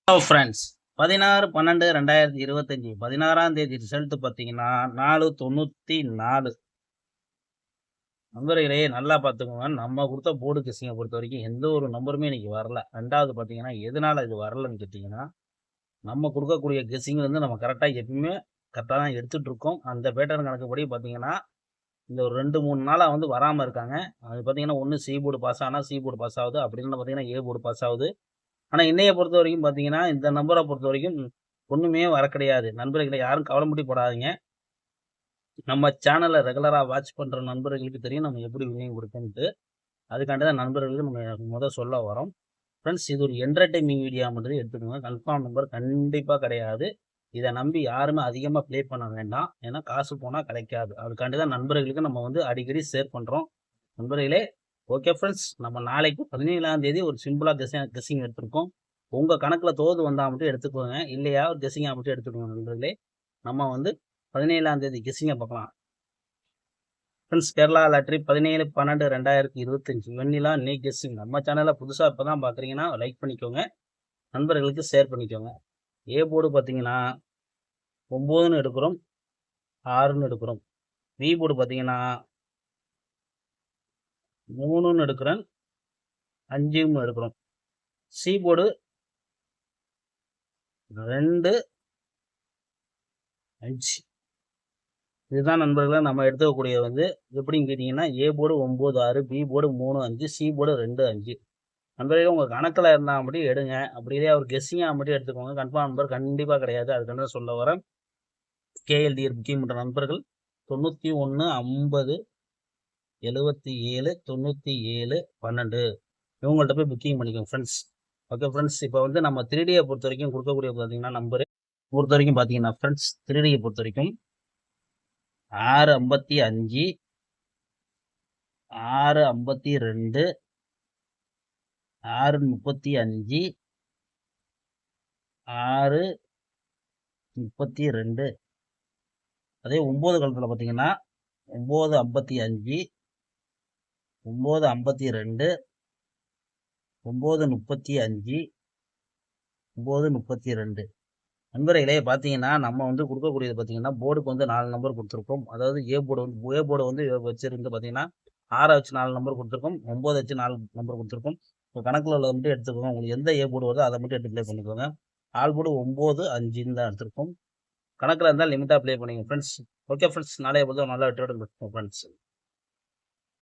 Hello friends, 16/12/2025 16ஆம் தேதி result பார்த்தீங்கன்னா 494. நண்பர்களே நல்லா பார்த்துக்கோங்க. நம்ம கொடுத்த போர்டு கெஸ்ஸிங்கை பொறுத்த வரைக்கும் எந்த ஒரு நம்பருமே இன்னைக்கு வரல. ரெண்டாவது பார்த்தீங்கன்னா எதனால இது வரலன்னு கேட்டிங்கன்னா, நம்ம கொடுக்கக்கூடிய கெஸ்ஸிங் வந்து நம்ம கரெக்டாக எப்பவுமே கரெக்டாக தான் எடுத்துட்டு இருக்கோம். அந்த பேட்டர்ன் கணக்குப்படி பார்த்தீங்கன்னா இந்த ஒரு 2, 3 நாளா வந்து வராமல் இருக்காங்க. அது பார்த்தீங்கன்னா ஒன்று சி போர்டு பாஸ் ஆனால் சி போர்டு பாஸ் ஆகுது, அப்படி இல்லைன்னா பார்த்தீங்கன்னா ஏ போர்டு பாஸ் ஆகுது. ஆனா இன்னைய பொறுத்த வரைக்கும் பார்த்தீங்கன்னா, இந்த நம்பர பொறுத்த வரைக்கும் ஒண்ணுமே வர கிடையாது. நண்பர்களே யாரும் கவலைப்பட்டு போடாதீங்க. நம்ம சேனல ரெகுலரா வாட்ச் பண்ற நண்பர்களுக்கு தெரியும் நம்ம எப்படி வினியோகம் கொடுப்போம்ன்ட்டு. அதுக்காண்டி தான் நண்பர்களுக்கு நம்ம சொல்ல வரோம். ஃப்ரெண்ட்ஸ், இது ஒரு என்டர்டெய்னிங் வீடியோ மட்டும் எடுத்துக்கோங்க. கன்ஃபார்ம் நம்பர் கண்டிப்பா கிடையாது. இத நம்பி யாருமே அதிகமா ப்ளே பண்ண வேண்டாம். ஏன்னா காசு போனா கிடைக்காது. அதுக்காண்டி தான் நண்பர்களுக்கு நம்ம வந்து அடிக்கடி ஷேர் பண்றோம். நண்பர்களே, ஓகே ஃப்ரெண்ட்ஸ், நம்ம நாளைக்கு 17ஆம் தேதி ஒரு சிம்பிளா கெஸ்ஸிங் எடுத்திருக்கோம். உங்க கணக்குல தோது வந்தா மட்டும் எடுத்துக்கோங்க. இல்லையா கெஸ்ஸிங்கா மட்டும் எடுத்துக்கோங்க நண்பர்களே. நம்ம வந்து 17ஆம் தேதி கெஸ்ஸிங்கை பார்க்கலாம். ஃப்ரெண்ட்ஸ், கேரளா லாட்டரி 17/12/2025 வெண்ணிலா நீ கெஸ்ஸிங். நம்ம சேனலை புதுசாக இப்போ தான் பார்க்குறீங்கன்னா லைக் பண்ணிக்கோங்க, நண்பர்களுக்கு ஷேர் பண்ணிக்கோங்க. ஏ போர்டு பார்த்தீங்கன்னா 9ன்னு எடுக்கிறோம், 6ன்னு எடுக்கிறோம். பி போர்டு பார்த்தீங்கன்னா 3ன்னு எடுக்கிறேன், 5ன்னு எடுக்கிறோம். C board 2, 5. இதுதான் நண்பர்களே நம்ம எடுத்துக்கக்கூடிய வந்து எப்படின்னு கேட்டிங்கன்னா, A board 9, 6, B board 3, 5, C board 2, 5. நண்பர்களே உங்கள் கணக்கில் இருந்தால் மட்டும் எடுங்க. அப்படி இல்லையா ஒரு கெஸ்ஸிங்காக மட்டும் எடுத்துக்கோங்க. கன்ஃபார்ம் நம்பர் கண்டிப்பாக கிடையாது. அதுக்கான சொல்ல வரேன். கேஎல்டிஆர் புக்கிங் பண்ணுற நண்பர்கள் 91 50 77 97 12 இவங்கள்ட்ட போய் புக்கிங் பண்ணிக்கோங்க ஃப்ரெண்ட்ஸ். ஓகே ஃப்ரெண்ட்ஸ், இப்போ வந்து நம்ம 3Dயை பொறுத்த வரைக்கும் கொடுக்கக்கூடிய பார்த்தீங்கன்னா நம்பரு பொறுத்த வரைக்கும் பார்த்தீங்கன்னா ஃப்ரெண்ட்ஸ், 3Dயை பொறுத்த வரைக்கும் 655 652 635 632. அதே 9 காலத்தில் பார்த்தீங்கன்னா 955 952 935 932. நண்பர்களே பார்த்தீங்கன்னா நம்ம வந்து கொடுக்கக்கூடியது பார்த்தீங்கன்னா போர்டுக்கு வந்து 4 நம்பர் கொடுத்துருக்கோம். அதாவது ஏ போர்டு வந்து வச்சிருந்து பார்த்தீங்கன்னா 6 வச்சு 4 நம்பர் கொடுத்துருக்கோம், 9 வச்சு 4 நம்பர் கொடுத்துருக்கோம். இப்போ கணக்கில் உள்ளதை மட்டும் எடுத்துக்கோங்க. உங்களுக்கு எந்த ஏ போர்டு வருதோ அதை மட்டும் எடுத்து ப்ளே பண்ணிக்கோங்க. ஆல் போர்டு 9 5ன்னு தான் எடுத்திருக்கோம். கணக்கில் இருந்தால் லிமிட்டாக ப்ளே பண்ணிங்க ஃப்ரெண்ட்ஸ். ஓகே ஃப்ரெண்ட்ஸ், நாளைய பொறுத்த நல்லா வெற்றியோட ஃப்ரெண்ட்ஸ்.